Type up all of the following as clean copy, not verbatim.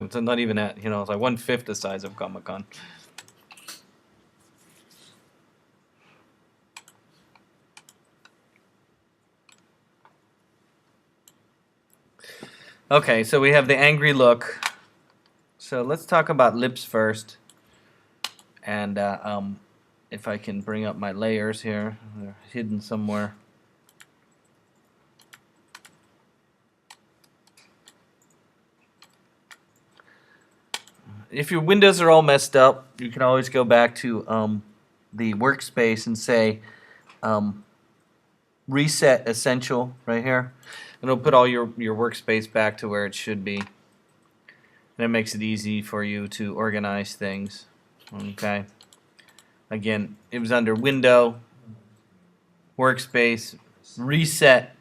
It's not even at, you know, it's like 1/5 the size of Comic-Con. Okay, so we have the angry look. So let's talk about lips first. And if I can bring up my layers here, they're hidden somewhere. If your windows are all messed up, you can always go back to the workspace and say reset essential right here. And it'll put all your workspace back to where it should be. And it makes it easy for you to organize things. Okay. Again, it was under Window, Workspace, Reset.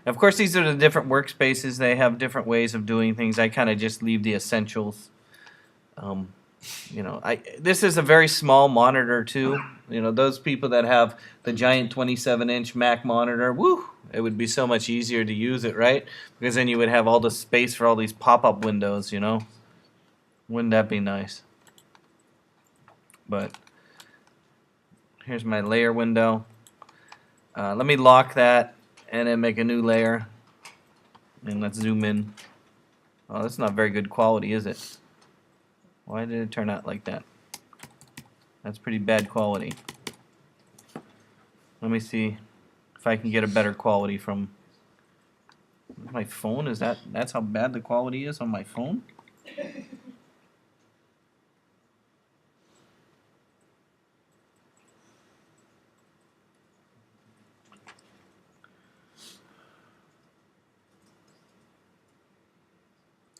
Of course, these are the different workspaces. They have different ways of doing things. I kind of just leave the essentials. You know, this is a very small monitor too. You know, those people that have the giant 27-inch Mac monitor, woo, it would be so much easier to use it, right? Because then you would have all the space for all these pop-up windows, you know? Wouldn't that be nice? But here's my layer window. Let me lock that and then make a new layer. And let's zoom in. Oh, that's not very good quality, is it? Why did it turn out like that? That's pretty bad quality. Let me see if I can get a better quality from my phone. That's how bad the quality is on my phone?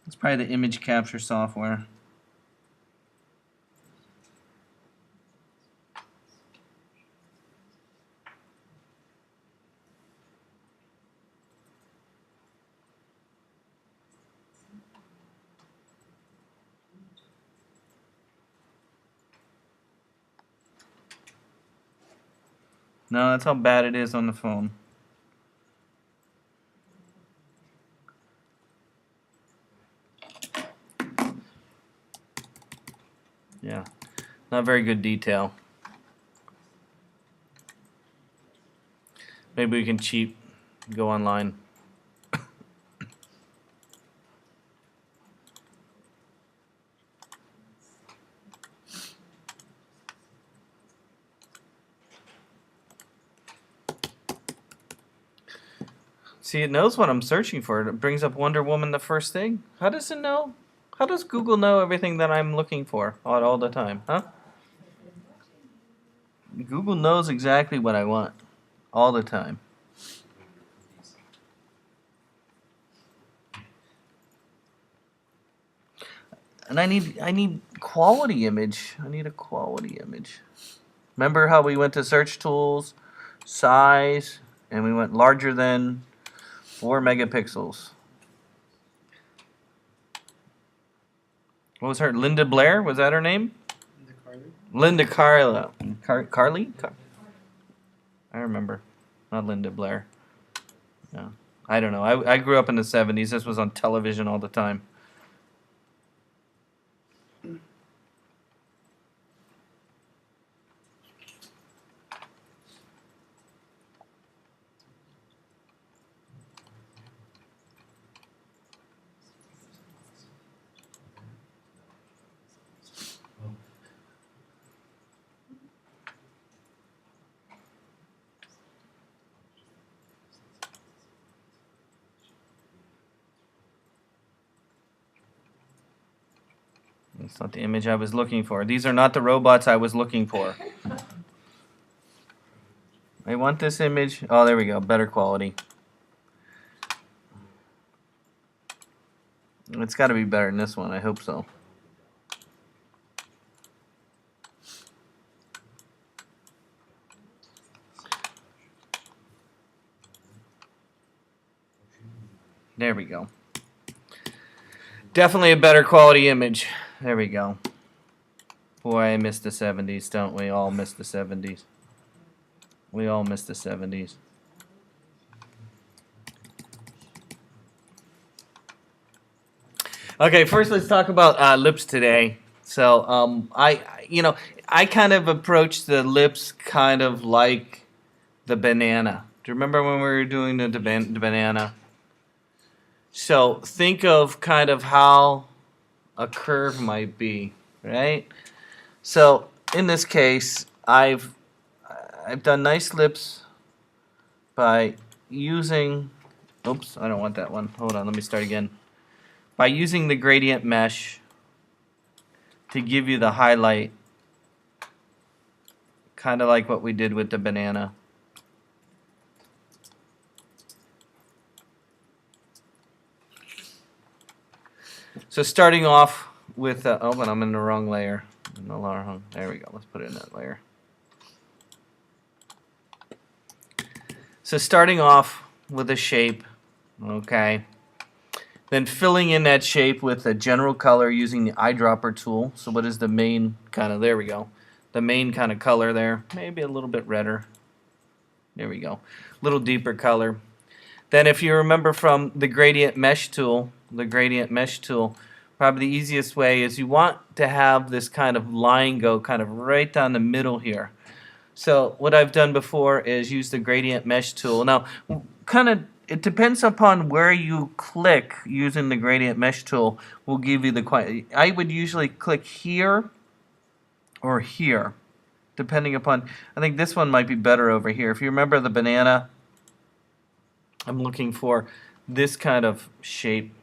It's probably the image capture software. No, that's how bad it is on the phone. Yeah, not very good detail. Maybe we can cheat, go online. See, it knows what I'm searching for. It brings up Wonder Woman the first thing. How does it know? How does Google know everything that I'm looking for all the time, huh? Google knows exactly what I want all the time. And I need quality image. I need a quality image. Remember how we went to search tools, size, and we went larger than 4 megapixels. What was her? Linda Blair? Was that her name? Linda Carla. Carly? I remember. Not Linda Blair. No. I don't know. I grew up in the 70s. This was on television all the time. That's not the image I was looking for. These are not the robots I was looking for. I want this image. Oh, there we go. Better quality. It's got to be better than this one. I hope so. There we go. Definitely a better quality image. There we go. Boy, I miss the 70s, don't we? All miss the 70s. We all miss the 70s. Okay, first let's talk about lips today. So, I kind of approach the lips kind of like the banana. Do you remember when we were doing the banana? So, think of kind of how a curve might be, right? So, in this case, I've done nice lips by using. Oops, I don't want that one. Hold on, let me start again. By using the gradient mesh to give you the highlight, kind of like what we did with the banana. So starting off with, oh, but I'm in the wrong layer. There we go. Let's put it in that layer. So starting off with a shape, okay. Then filling in that shape with a general color using the eyedropper tool. So what is the main kind of, there we go. The main kind of color there, maybe a little bit redder. There we go. A little deeper color. Then if you remember from the gradient mesh tool, probably the easiest way is you want to have this kind of line go kind of right down the middle here. So what I've done before is use the gradient mesh tool. Now, kind of it depends upon where you click using the gradient mesh tool will give you the I would usually click here or here, depending upon, I think this one might be better over here. If you remember the banana, I'm looking for this kind of shape.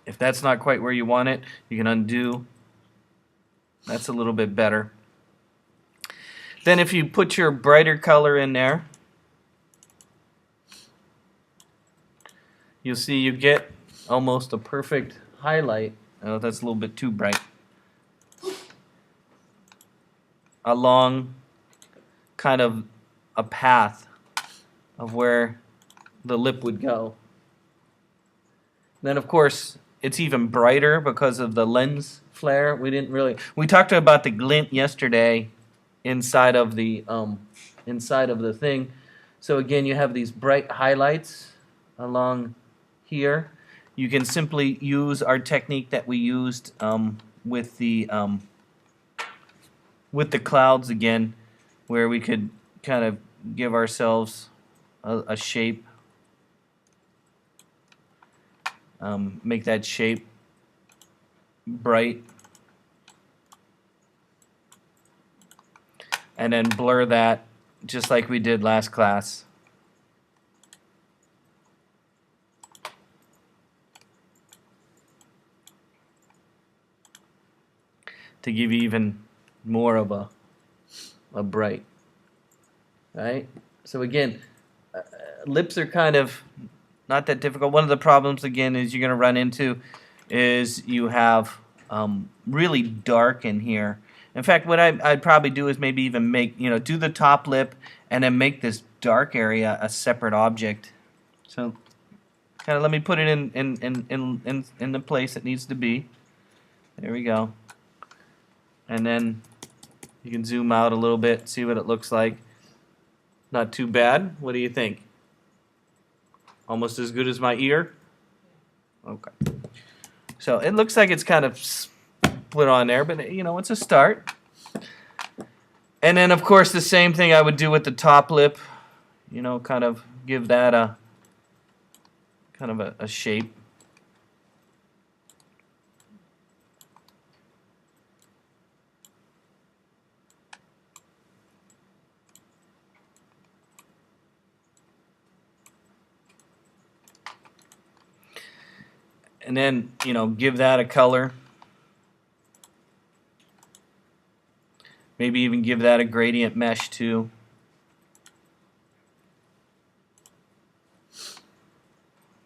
If that's not quite where you want it, you can undo. That's a little bit better. Then if you put your brighter color in there, you'll see you get almost a perfect highlight. Oh, that's a little bit too bright. Along kind of a path of where the lip would go. Then of course it's even brighter because of the lens flare. We talked about the glint yesterday inside of the thing. So again, you have these bright highlights along here. You can simply use our technique that we used with the clouds again, where we could kind of give ourselves a shape, make that shape bright, and then blur that just like we did last class. To give you even more of a bright, right? So again, lips are kind of not that difficult. One of the problems again is you're going to run into is you have really dark in here. In fact, what I'd probably do is maybe even make, do the top lip and then make this dark area a separate object. So kind of let me put it in the place it needs to be. There we go. And then you can zoom out a little bit, see what it looks like. Not too bad. What do you think? Almost as good as my ear? Okay. So it looks like it's kind of split on there, but it's a start. And then of course the same thing I would do with the top lip. Kind of give that a kind of a shape. And then, give that a color. Maybe even give that a gradient mesh too.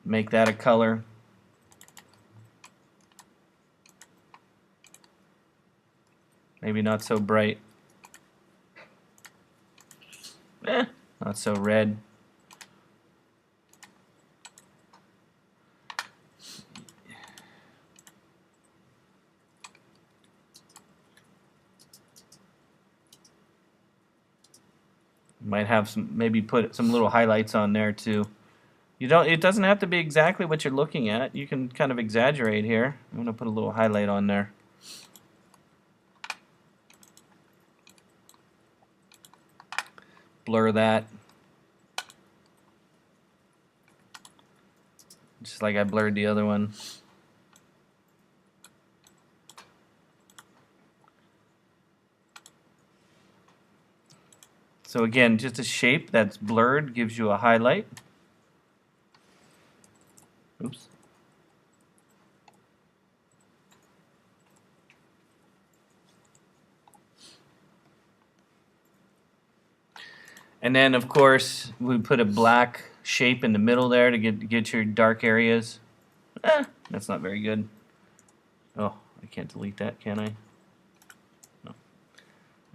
Make that a color. Maybe not so bright. Not so red. Might have maybe put some little highlights on there too. You don't. It doesn't have to be exactly what you're looking at. You can kind of exaggerate here. I'm gonna put a little highlight on there. Blur that. Just like I blurred the other one. So again, just a shape that's blurred gives you a highlight. Oops. And then, of course, we put a black shape in the middle there to get your dark areas. That's not very good. Oh, I can't delete that, can I? No.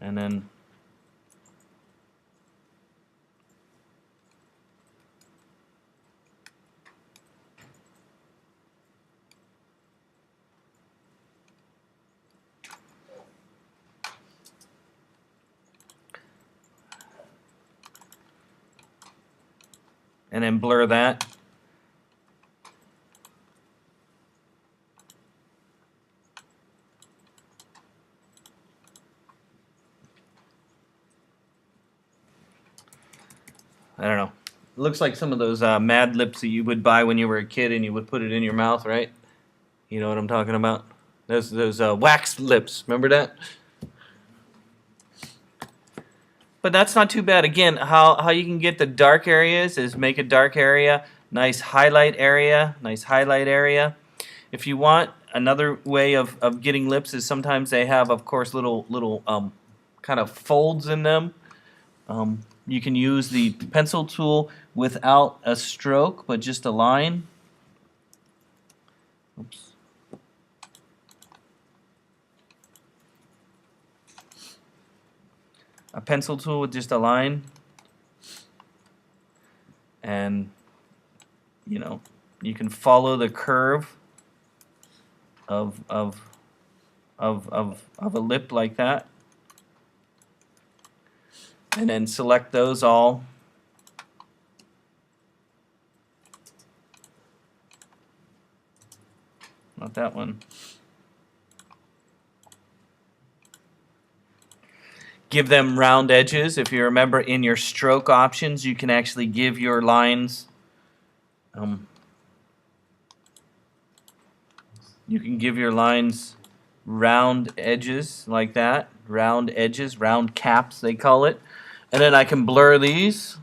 And then blur that. I don't know. It looks like some of those Mad Lips that you would buy when you were a kid and you would put it in your mouth, right? You know what I'm talking about? Those wax lips. Remember that? But that's not too bad. Again, how you can get the dark areas is make a dark area, nice highlight area, nice highlight area. If you want, another way of getting lips is sometimes they have, of course, little kind of folds in them. You can use the pencil tool without a stroke, but just a line. Oops. A pencil tool with just a line, and you know, you can follow the curve of a lip like that, and then select those all. Not that one. Give them round edges. If you remember, in your stroke options, you can actually give your lines. You can give your lines round edges like that. Round edges, round caps, they call it. And then I can blur these.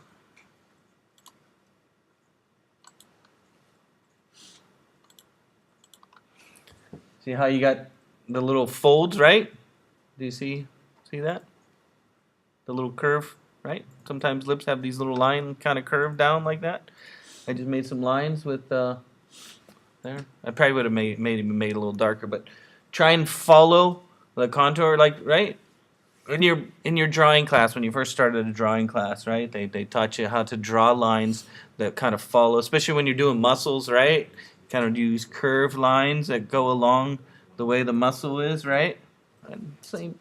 See how you got the little folds, right? Do you see that? The little curve, right? Sometimes lips have these little line kind of curve down like that. I just made some lines with there. I probably would have made it a little darker, but try and follow the contour, like right in your drawing class when you first started a drawing class, right? They taught you how to draw lines that kind of follow, especially when you're doing muscles, right? Kind of use curved lines that go along the way the muscle is, right? And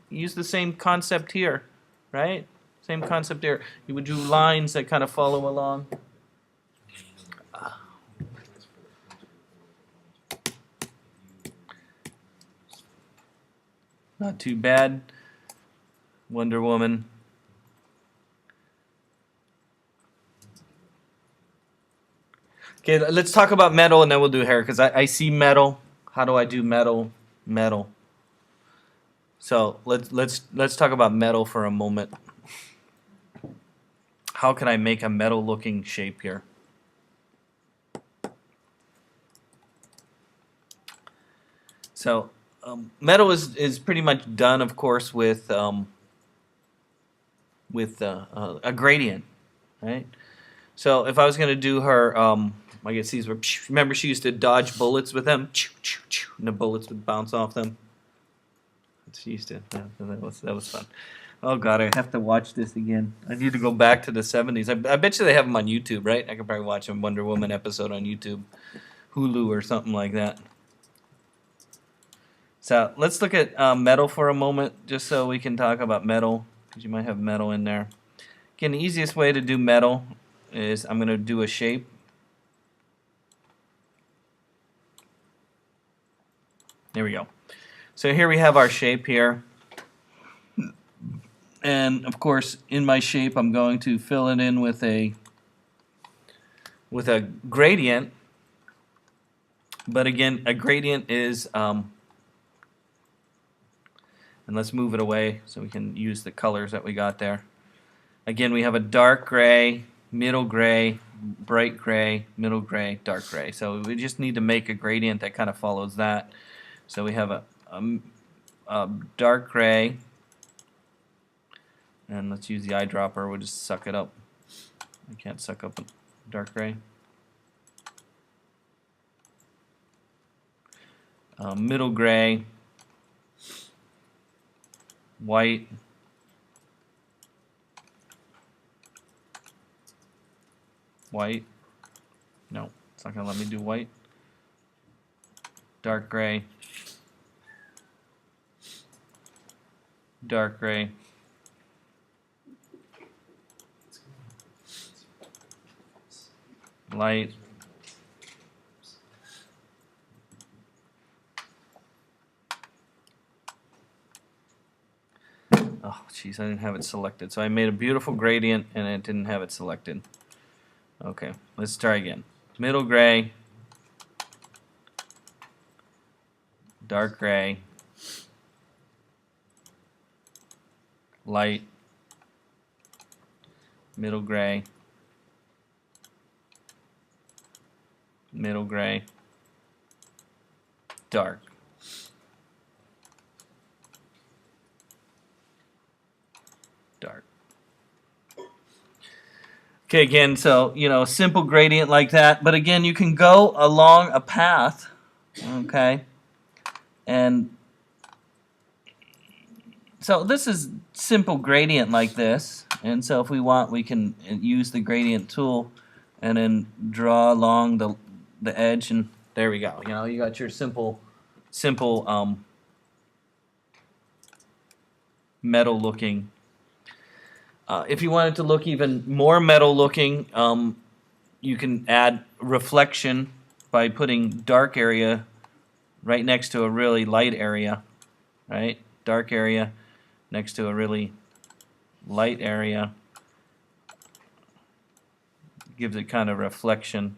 use the same concept here. Right? Same concept here. You would do lines that kind of follow along. Not too bad. Wonder Woman. Okay, let's talk about metal and then we'll do hair because I see metal. How do I do metal? Metal. So let's talk about metal for a moment. How can I make a metal looking shape here? So metal is pretty much done, of course, with a gradient, right? So if I was going to do her, I guess these were. Remember, she used to dodge bullets with them, and the bullets would bounce off them. She used to. Yeah, that was fun. Oh God, I have to watch this again. I need to go back to the 70s. I bet you they have them on YouTube, right? I could probably watch a Wonder Woman episode on YouTube, Hulu or something like that. So let's look at metal for a moment, just so we can talk about metal, because you might have metal in there. Again, the easiest way to do metal is I'm going to do a shape. There we go. So here we have our shape here. And of course, in my shape, I'm going to fill it in with a gradient. But again, a gradient is, and let's move it away so we can use the colors that we got there. Again, we have a dark gray, middle gray, bright gray, middle gray, dark gray. So we just need to make a gradient that kind of follows that. So we have a dark gray, and let's use the eyedropper. We'll just suck it up. I can't suck up a dark gray. Middle gray, white, white. No, it's not going to let me do white. Dark gray, dark gray, light, oh jeez, I didn't have it selected. So I made a beautiful gradient and it didn't have it selected. Okay, let's try again. Middle gray, dark gray, light, middle gray, middle gray, dark. Dark. Okay, again, so, you know, simple gradient like that, but again, you can go along a path, okay, and so this is simple gradient like this, and so if we want, we can use the gradient tool and then draw along the edge, and there we go. You know, you got your simple metal looking. If you want it to look even more metal looking, you can add reflection by putting dark area right next to a really light area, right? Dark area next to a really light area. Gives it kind of reflection.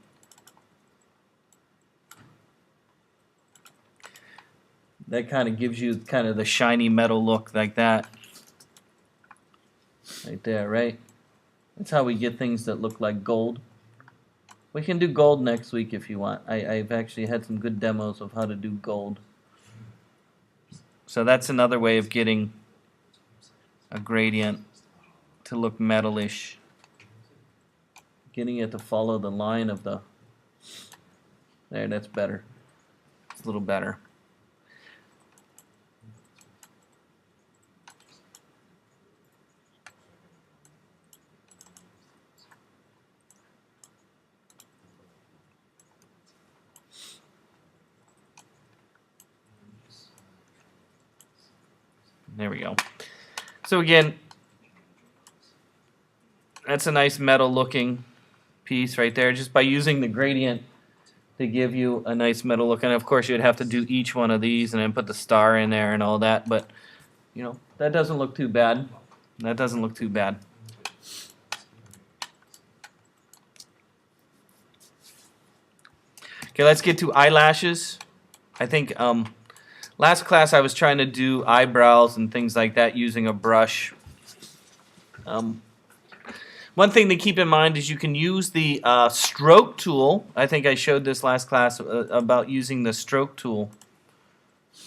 That kind of gives you kind of the shiny metal look like that. Right there, right? That's how we get things that look like gold. We can do gold next week if you want. I've actually had some good demos of how to do gold. So that's another way of getting a gradient to look metalish. Getting it to follow the line of the... There, that's better. It's a little better. There we go. So again, that's a nice metal looking piece right there, just by using the gradient to give you a nice metal look. And of course you'd have to do each one of these and then put the star in there and all that, but you know, that doesn't look too bad. That doesn't look too bad. Okay, let's get to eyelashes. I think last class I was trying to do eyebrows and things like that using a brush. One thing to keep in mind is you can use the stroke tool. I think I showed this last class about using the stroke tool.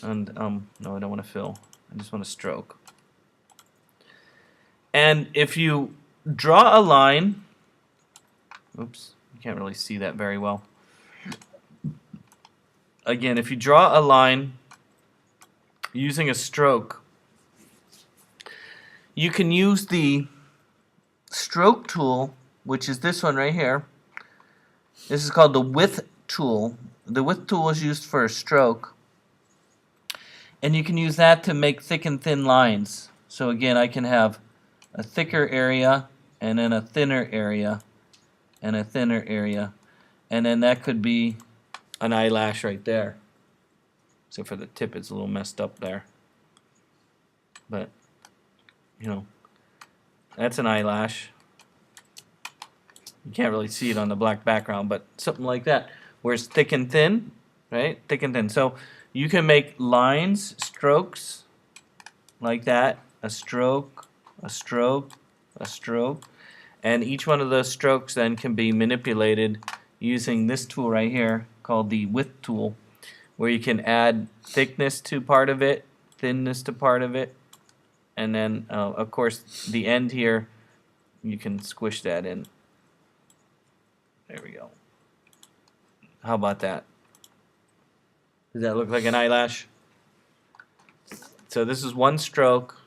And no, I don't want to fill. I just want to stroke. And if you draw a line, oops, you can't really see that very well. Again, if you draw a line using a stroke, you can use the stroke tool, which is this one right here. This is called the width tool. The width tool is used for a stroke, and you can use that to make thick and thin lines. So again, I can have a thicker area and then a thinner area and a thinner area, and then that could be an eyelash right there. except for the tip is a little messed up there. But, you know, that's an eyelash. You can't really see it on the black background, but something like that, where it's thick and thin, right? Thick and thin. So you can make lines, strokes, like that, a stroke, a stroke, a stroke, and each one of those strokes then can be manipulated using this tool right here called the width tool, where you can add thickness to part of it, thinness to part of it, and then of course the end here you can squish that in. There we go. How about that? Does that look like an eyelash? So this is one stroke.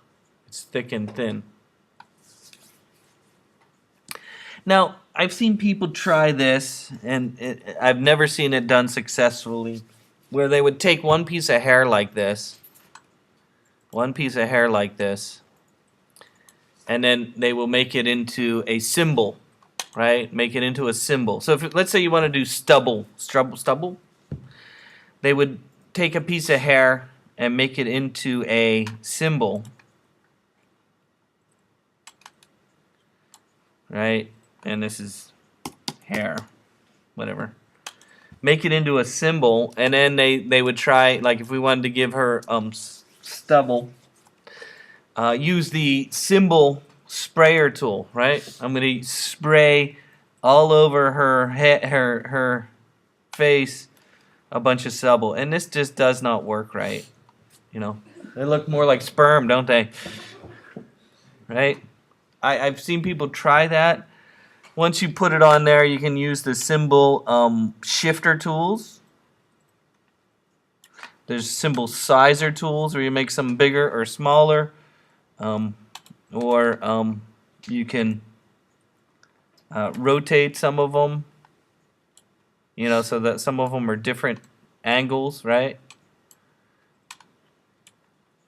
It's thick and thin. Now, I've seen people try this, and I've never seen it done successfully, where they would take one piece of hair like this, and then they will make it into a symbol, right? Make it into a symbol. So if let's say you want to do stubble, they would take a piece of hair and make it into a symbol, right? And this is hair, whatever. Make it into a symbol, and then they would try, like if we wanted to give her stubble, use the symbol sprayer tool, right? I'm going to spray all over her face a bunch of stubble, and this just does not work right. You know, they look more like sperm, don't they? Right? I've seen people try that. Once you put it on there, you can use the symbol shifter tools. There's symbol sizer tools where you make some bigger or smaller. Or you can rotate some of them, you know, so that some of them are different angles, right?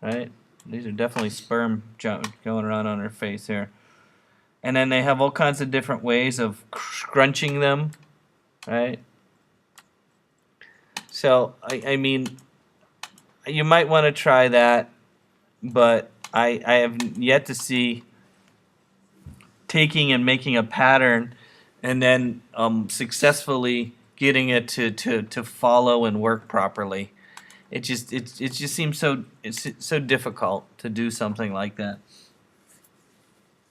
Right? These are definitely sperm going around on her face here. And then they have all kinds of different ways of scrunching them, right? So, I mean, you might want to try that, but I have yet to see taking and making a pattern and then successfully getting it to follow and work properly. It just seems so difficult to do something like that.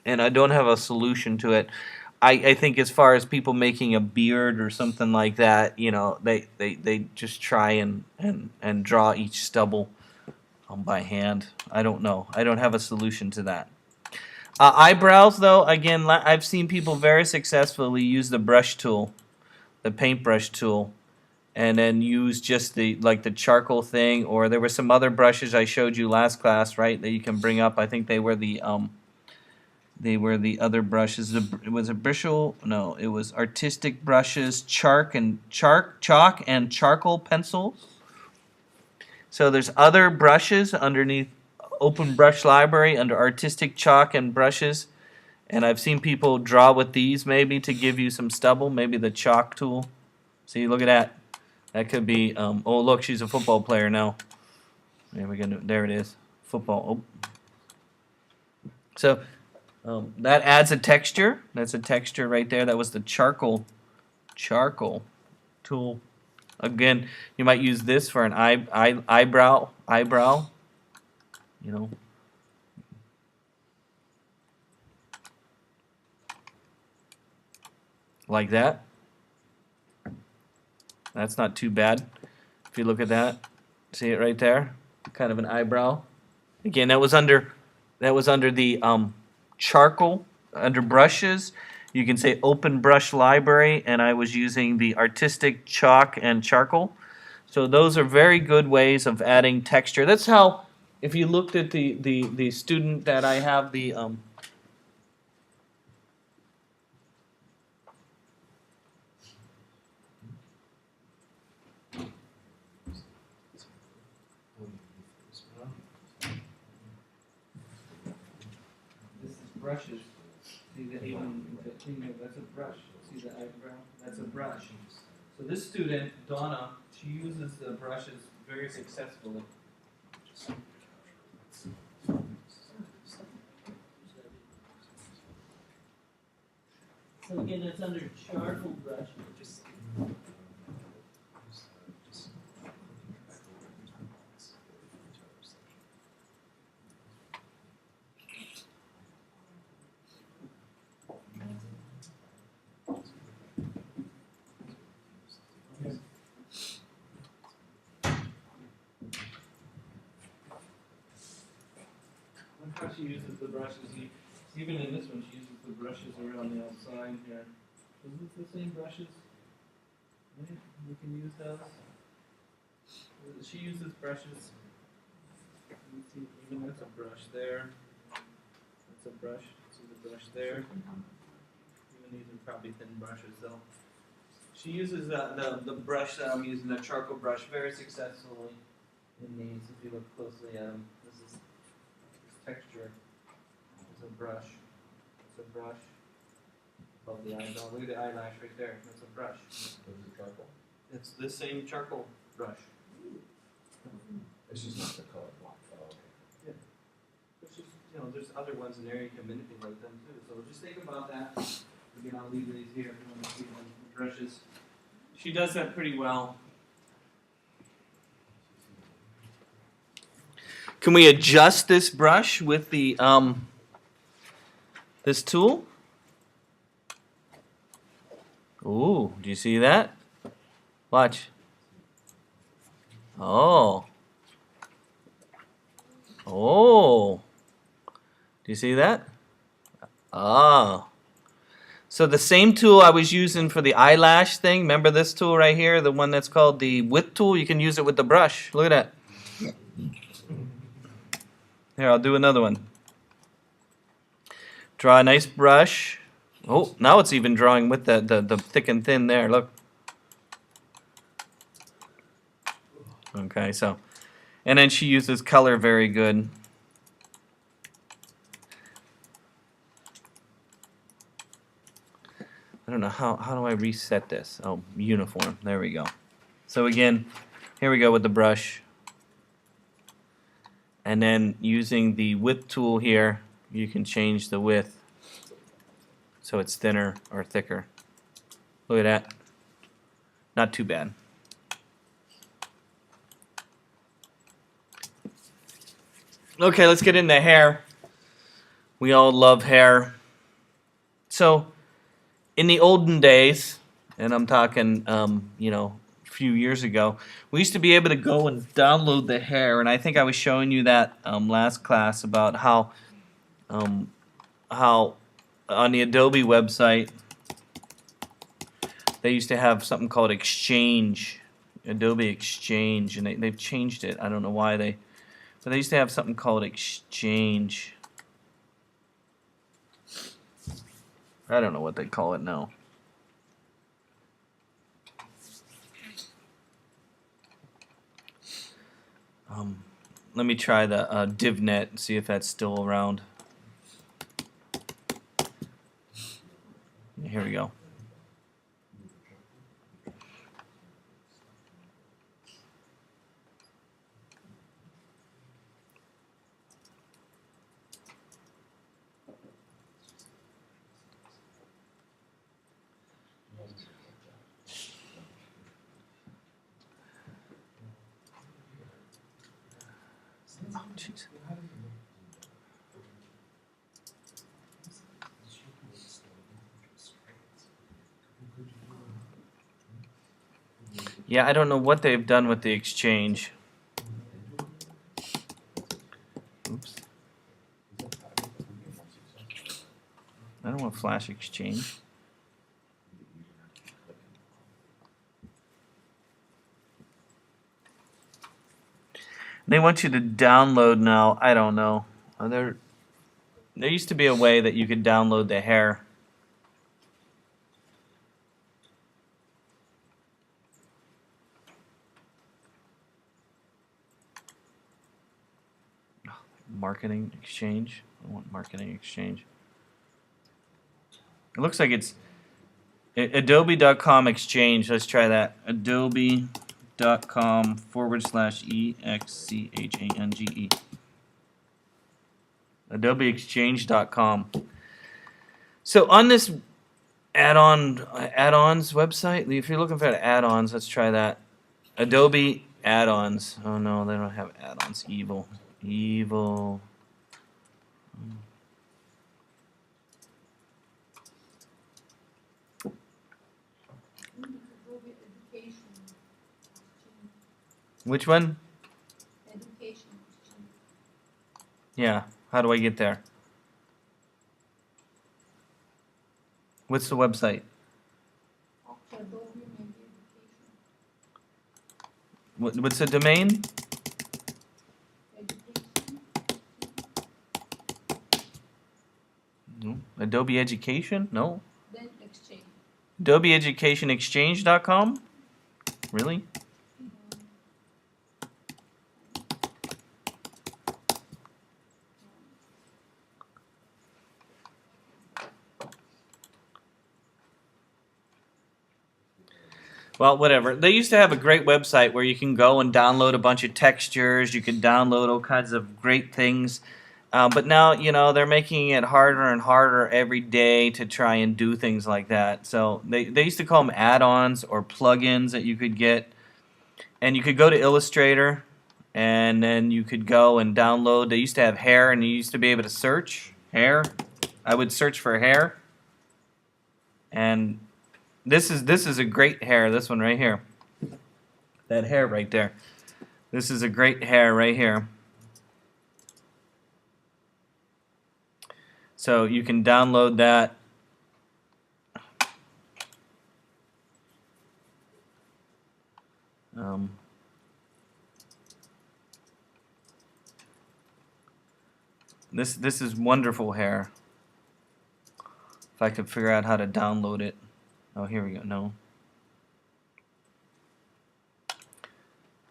And I don't have a solution to it. I think as far as people making a beard or something like that, you know, they just try and draw each stubble by hand. I don't know. I don't have a solution to that. Eyebrows, though, again, I've seen people very successfully use the brush tool, the paintbrush tool, and then use just the charcoal thing. Or there were some other brushes I showed you last class, right, that you can bring up. I think they were the other brushes. Was it Bristol? No, it was artistic brushes, chalk and charcoal pencils. So there's other brushes underneath Open Brush Library under artistic chalk and brushes, and I've seen people draw with these maybe to give you some stubble. Maybe the chalk tool. See, look at that. That could be. Oh, look, she's a football player now. There we go. There it is. Football. Oh. So that adds a texture. That's a texture right there. That was the charcoal tool. Again, you might use this for an eyebrow. You know. Like that. That's not too bad. If you look at that, see it right there? Kind of an eyebrow. Again, that was under the charcoal, under brushes. You can say Open Brush Library, and I was using the artistic chalk and charcoal. So those are very good ways of adding texture. That's how, if you looked at the student that I have, the this is brushes. See that even that's a brush. See the eyebrow? That's a brush. So this student, Donna, she uses the brushes very successfully. So again, that's under charcoal brush. Look how she uses the brushes. Even in this one, she uses the brushes around the outside here. Is this the same brushes? Yeah, we can use those. She uses brushes. You see, even that's a brush there. That's a brush. See the brush there. Even these are probably thin brushes, so. She uses the brush that I'm using, the charcoal brush, very successfully in these. If you look closely at them, this texture. It's a brush. It's a brush. Above the eyebrow. Look at the eyelash right there. That's a brush. It's the same charcoal brush. It's just not the color black. Oh, okay. It's just, there's other ones in there you can manipulate them too. So just think about that. Again, I'll leave these here if you want to see the brushes. She does that pretty well. Can we adjust this brush with the this tool? Ooh, do you see that? Watch. Oh. Oh. Do you see that? Ah. So the same tool I was using for the eyelash thing, remember this tool right here, the one that's called the width tool? You can use it with the brush. Look at that. Here, I'll do another one. Draw a nice brush. Oh, now it's even drawing with the thick and thin there. Look. Okay, so. And then she uses color very good. I don't know, how do I reset this? Oh, uniform. There we go. So again, here we go with the brush. And then using the width tool here, you can change the width so it's thinner or thicker. Look at that. Not too bad. Okay, let's get into hair. We all love hair. So, in the olden days, and I'm talking, a few years ago, we used to be able to go and download the hair, and I think I was showing you that last class about how on the Adobe website they used to have something called Exchange, Adobe Exchange, and they've changed it. I don't know why but they used to have something called Exchange. I don't know what they call it now. Let me try the DivNet and see if that's still around. Here we go. Oh, jeez. Yeah, I don't know what they've done with the Exchange. Oops. I don't want Flash Exchange. They want you to download now. I don't know. There used to be a way that you could download the hair. Marketing Exchange. I want Marketing Exchange. It looks like it's Adobe.com Exchange. Let's try that. Adobe.com/EXCHANGE. AdobeExchange.com. So on this add-ons website, if you're looking for add-ons, let's try that. Adobe add-ons. Oh no, they don't have add-ons. Evil. Adobe Education Exchange. Which one? Education Exchange. Yeah. How do I get there? What's the website? After Adobe maybe Education. What's the domain? Education. No. Adobe Education? No. Then Exchange. Adobe Education Exchange.com? Really? Well, whatever. They used to have a great website where you can go and download a bunch of textures. You can download all kinds of great things. But now, they're making it harder and harder every day to try and do things like that. So they used to call them add-ons or plugins that you could get. And you could go to Illustrator, and then you could go and download. They used to have hair, and you used to be able to search hair. I would search for hair. And this is a great hair, this one right here. That hair right there. This is a great hair right here. So you can download that. This is wonderful hair. If I could figure out how to download it. Oh, here we go. No.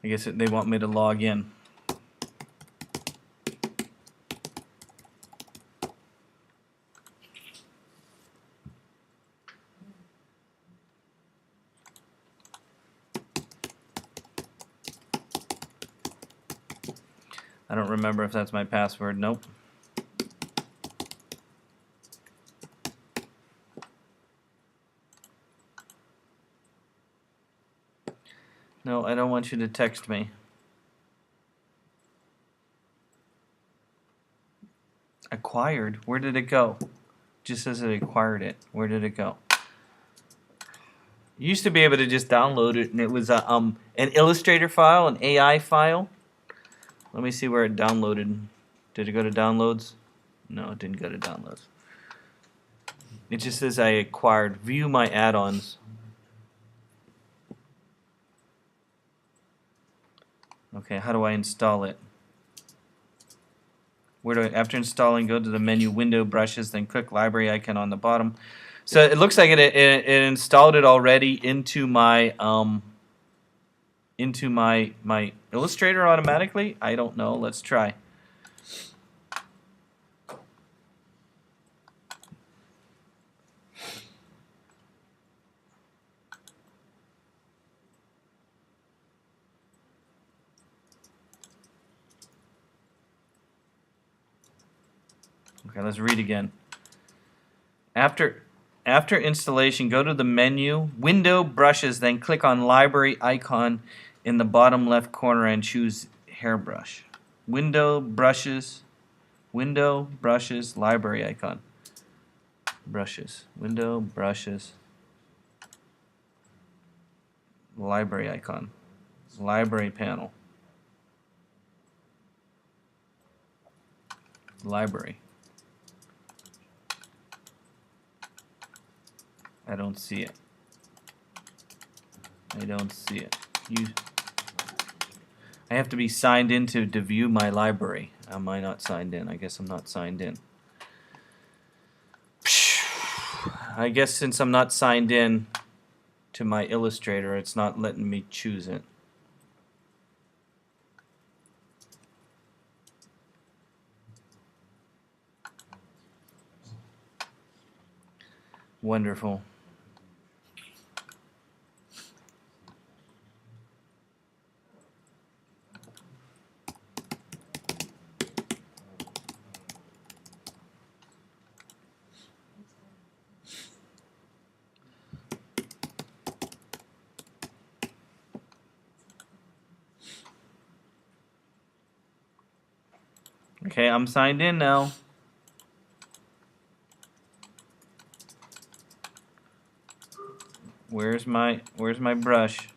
I guess they want me to log in. I don't remember if that's my password. Nope. No, I don't want you to text me. Acquired? Where did it go? Just says it acquired it. Where did it go? You used to be able to just download it, and it was an Illustrator file, an AI file. Let me see where it downloaded. Did it go to downloads? No, it didn't go to downloads. It just says I acquired. View my add-ons. Okay, how do I install it? After installing, go to the menu, Window, Brushes, then click Library icon on the bottom. So it looks like it installed it already into my Illustrator automatically. I don't know. Let's try. Okay, let's read again. After installation, go to the menu, Window, Brushes, then click on Library icon in the bottom left corner and choose Hairbrush. Window, Brushes, Library icon. Brushes. Window, Brushes, Library icon. Library panel. Library. I don't see it. I don't see it. I have to be signed in to view my library. Am I not signed in? I guess I'm not signed in. I guess since I'm not signed in to my Illustrator, it's not letting me choose it. Wonderful. Okay, I'm signed in now. Where's my brush?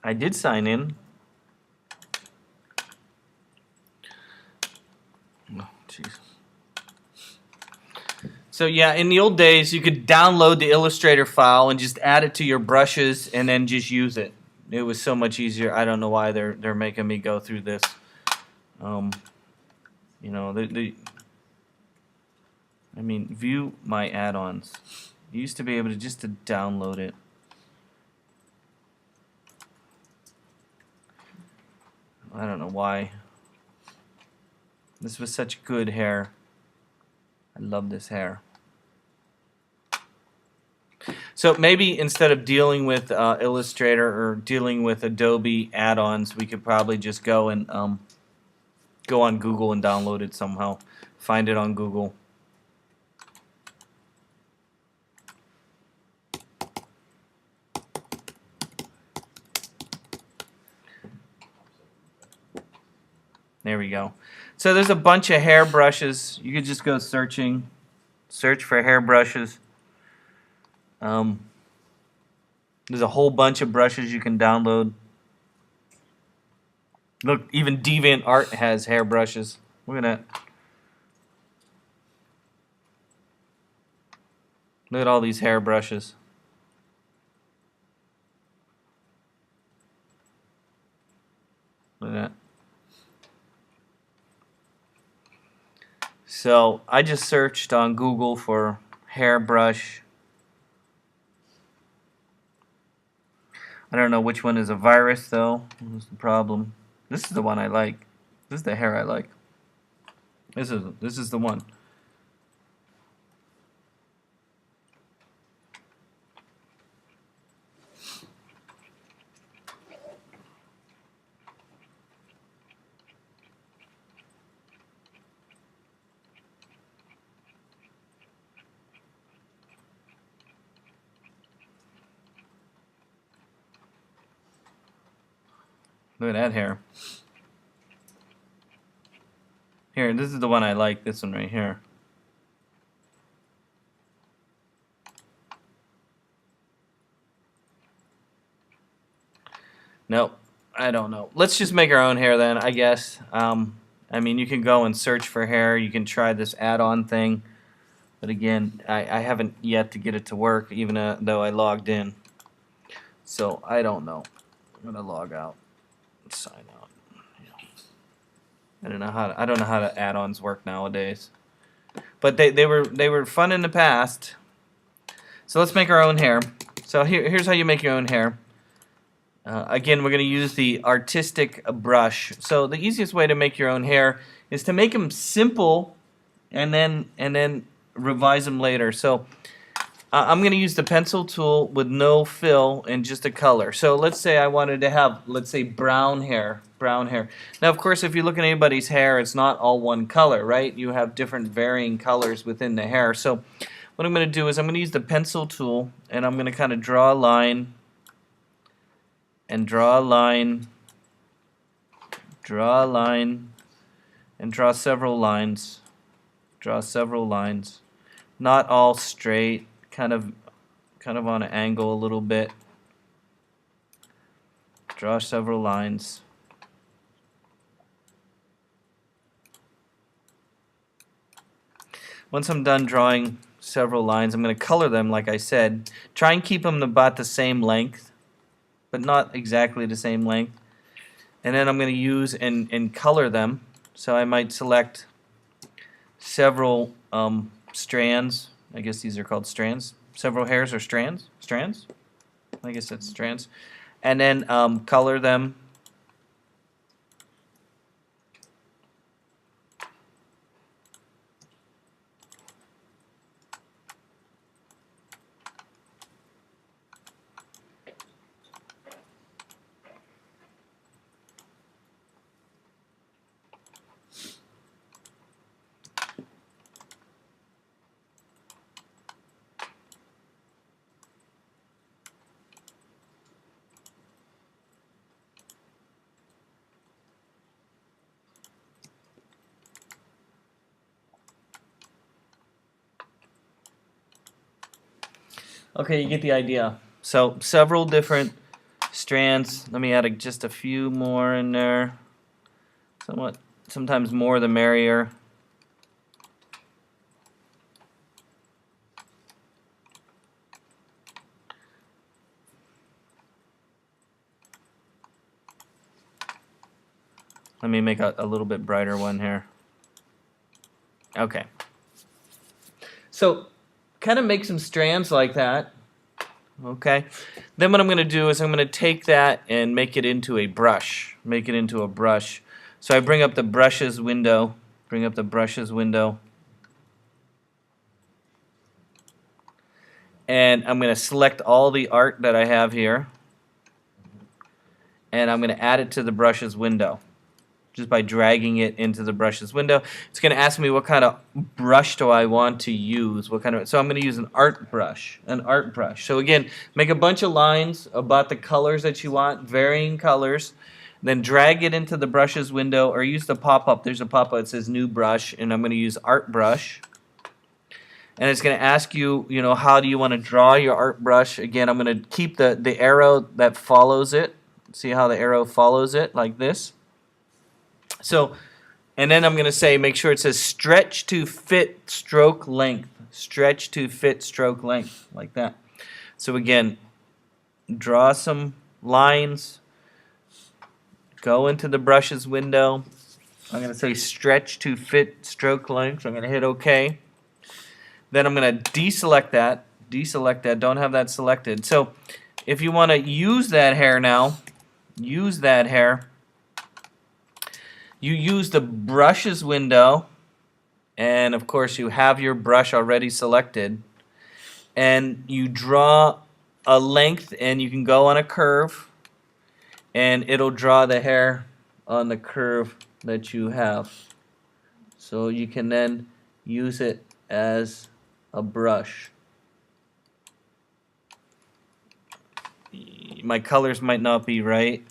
I did sign in. Oh, jeez. So yeah, in the old days, you could download the Illustrator file and just add it to your brushes and then just use it. It was so much easier. I don't know why they're making me go through this. You know, I mean, view my add-ons. You used to be able to just to download it. I don't know why. This was such good hair. I love this hair. So maybe instead of dealing with Illustrator or dealing with Adobe add-ons, we could probably just go and go on Google and download it somehow. Find it on Google. There we go. So there's a bunch of hair brushes. You could just go searching. Search for hair brushes. There's a whole bunch of brushes you can download. Look, even DeviantArt has hair brushes. Look at that. Look at all these hair brushes. Look at that. So I just searched on Google for hairbrush. I don't know which one is a virus though. What's the problem? This is the one I like. This is the hair I like. This is the one. Look at that hair. Here, this is the one I like. This one right here. Nope, I don't know. Let's just make our own hair then, I guess. I mean, you can go and search for hair. You can try this add-on thing. But again, I haven't yet to get it to work, even though I logged in. So I don't know. I'm gonna log out and sign out. I don't know how to add-ons work nowadays. But they were fun in the past. So let's make our own hair. So here's how you make your own hair. Again, we're going to use the artistic brush. So the easiest way to make your own hair is to make them simple and then revise them later. So I'm going to use the pencil tool with no fill and just a color. So let's say I wanted to have, let's say, brown hair. Now, of course, if you look at anybody's hair, it's not all one color, right? You have different varying colors within the hair. So what I'm going to do is I'm going to use the pencil tool, and I'm going to kind of draw a line, and draw a line, draw a line, and draw several lines. Draw several lines. Not all straight, kind of on an angle a little bit. Draw several lines. Once I'm done drawing several lines, I'm going to color them like I said. Try and keep them about the same length, but not exactly the same length. And then I'm going to use and color them. So I might select several strands. I guess these are called strands. Several hairs are strands. Strands? I guess that's strands. And then color them. Okay, you get the idea. So several different strands. Let me add just a few more in there. Sometimes more the merrier. Let me make a little bit brighter one here. Okay. So kind of make some strands like that. Okay. Then what I'm going to do is I'm going to take that and make it into a brush. Make it into a brush. So I bring up the brushes window. Bring up the brushes window. And I'm going to select all the art that I have here. And I'm going to add it to the brushes window. Just by dragging it into the brushes window. It's going to ask me what kind of brush do I want to use. So I'm going to use an art brush. So again, make a bunch of lines about the colors that you want, varying colors. Then drag it into the brushes window or use the pop-up. There's a pop-up that says new brush, and I'm going to use art brush. And it's going to ask you, how do you want to draw your art brush? Again, I'm going to keep the arrow that follows it. See how the arrow follows it like this? So, and then I'm going to say, make sure it says stretch to fit stroke length. Stretch to fit stroke length, like that. So again, draw some lines. Go into the brushes window. I'm going to say stretch to fit stroke length. I'm going to hit OK. Then I'm going to deselect that. Don't have that selected. So if you want to use that hair now, you use the brushes window, and of course you have your brush already selected, and you draw a length, and you can go on a curve, and it'll draw the hair on the curve that you have. So you can then use it as a brush. My colors might not be right,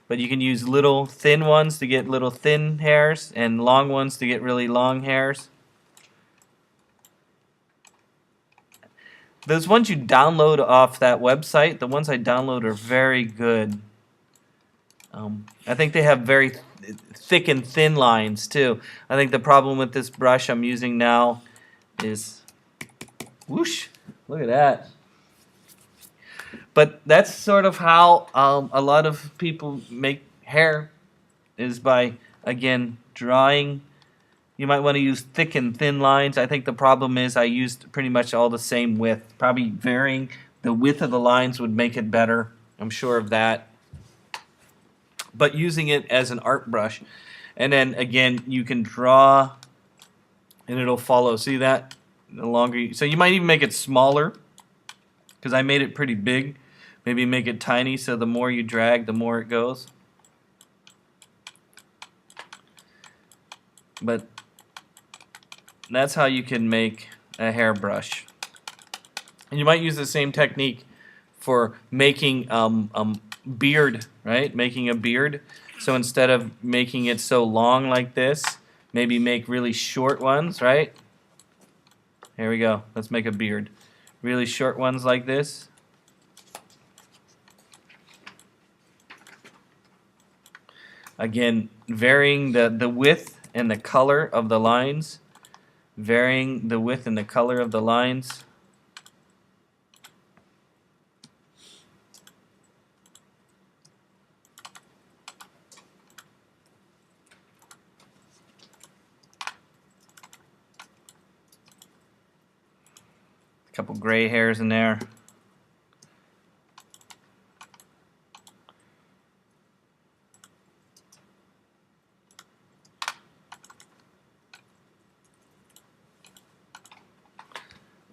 but you can use little thin ones to get little thin hairs and long ones to get really long hairs. Those ones you download off that website, the ones I download are very good. I think they have very thick and thin lines too. I think the problem with this brush I'm using now is, whoosh, look at that. But that's sort of how a lot of people make hair, is by, again, drawing. You might want to use thick and thin lines. I think the problem is I used pretty much all the same width. Probably varying the width of the lines would make it better. I'm sure of that. But using it as an art brush. And then, again, you can draw, and it'll follow. See that? The longer so you might even make it smaller, because I made it pretty big. Maybe make it tiny, so the more you drag, the more it goes. But that's how you can make a hairbrush. And you might use the same technique for making beard, right? Making a beard. So instead of making it so long like this, maybe make really short ones, right? Here we go. Let's make a beard. Really short ones like this. Again, varying the width and the color of the lines. Varying the width and the color of the lines. A couple gray hairs in there.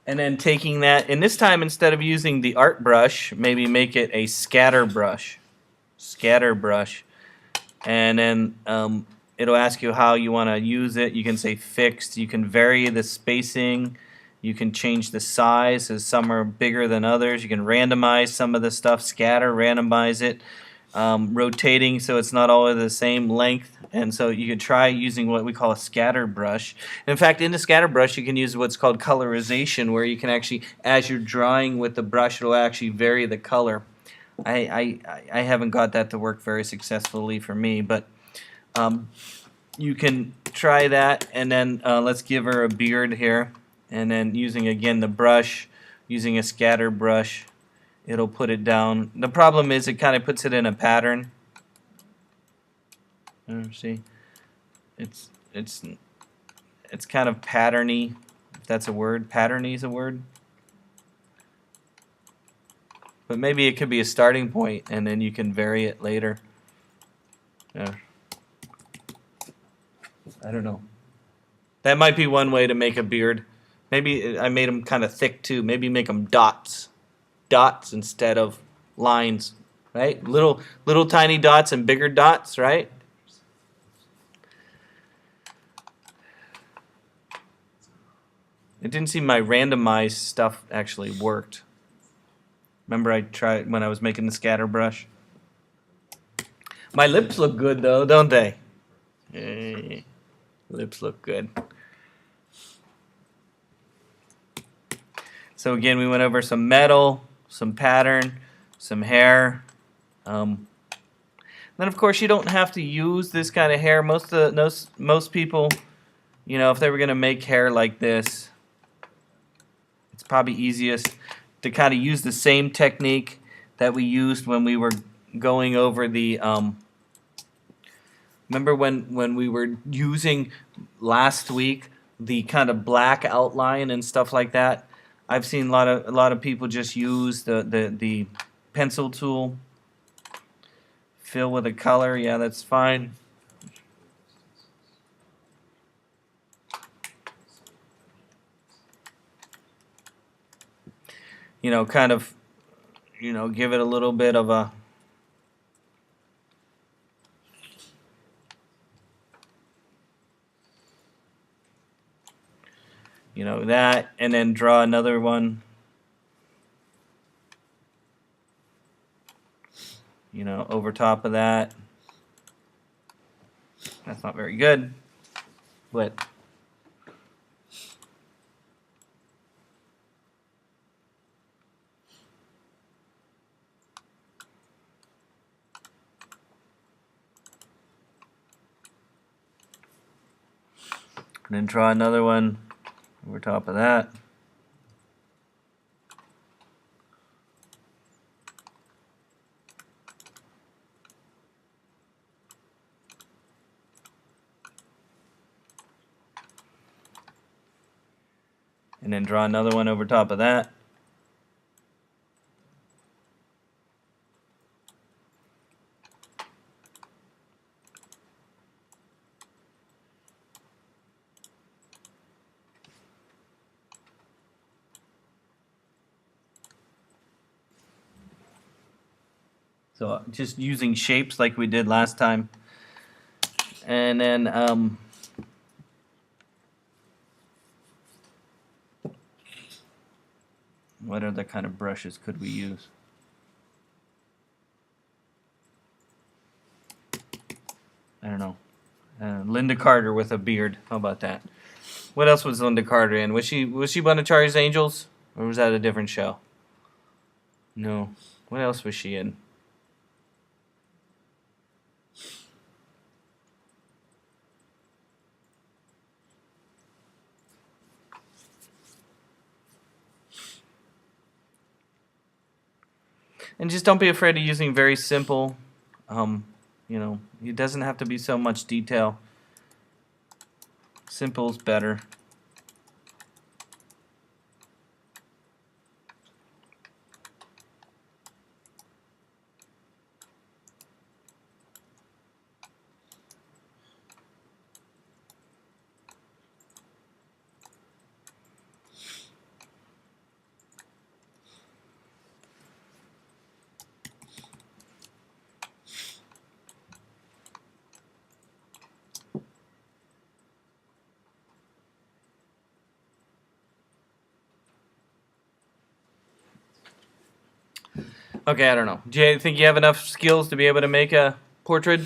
And then taking that, and this time instead of using the art brush, maybe make it a scatter brush. Scatter brush. And then it'll ask you how you want to use it. You can say fixed. You can vary the spacing. You can change the size, as some are bigger than others. You can randomize some of the stuff, scatter, randomize it. Rotating so it's not always the same length And so you could try using what we call a scatter brush. In fact, in the scatter brush, you can use what's called colorization, where you can actually, as you're drawing with the brush, it'll actually vary the color. I haven't got that to work very successfully for me, but you can try that. And then let's give her a beard here. And then using, again, the brush, using a scatter brush, it'll put it down. The problem is it kind of puts it in a pattern. See, it's kind of patterny, if that's a word. Patterny is a word. But maybe it could be a starting point, and then you can vary it later. I don't know. That might be one way to make a beard. Maybe I made them kind of thick too. Maybe make them dots instead of lines, right? Little tiny dots and bigger dots, right? It didn't seem my randomized stuff actually worked. Remember I tried when I was making the scatter brush? My lips look good though, don't they? Hey, lips look good. So again, we went over some metal, some pattern, some hair. Then of course you don't have to use this kind of hair. Most people, you know, if they were going to make hair like this, it's probably easiest to kind of use the same technique that we used when we were going over the remember when we were using last week the kind of black outline and stuff like that. I've seen a lot of people just use the pencil tool, fill with a color. Yeah, that's fine. You know, kind of, you know, give it a little bit of a, you know, that, and then draw another one, you know, over top of that. That's not very good, but and then draw another one over top of that. And then draw another one over top of that. So just using shapes like we did last time. And then what other kind of brushes could we use? I don't know. Linda Carter with a beard. How about that? What else was Linda Carter in? Was she one of Charlie's Angels? Or was that a different show? No. What else was she in? And just don't be afraid of using very simple, you know, it doesn't have to be so much detail. Simple's better. Okay, I don't know. Do you think you have enough skills to be able to make a portrait?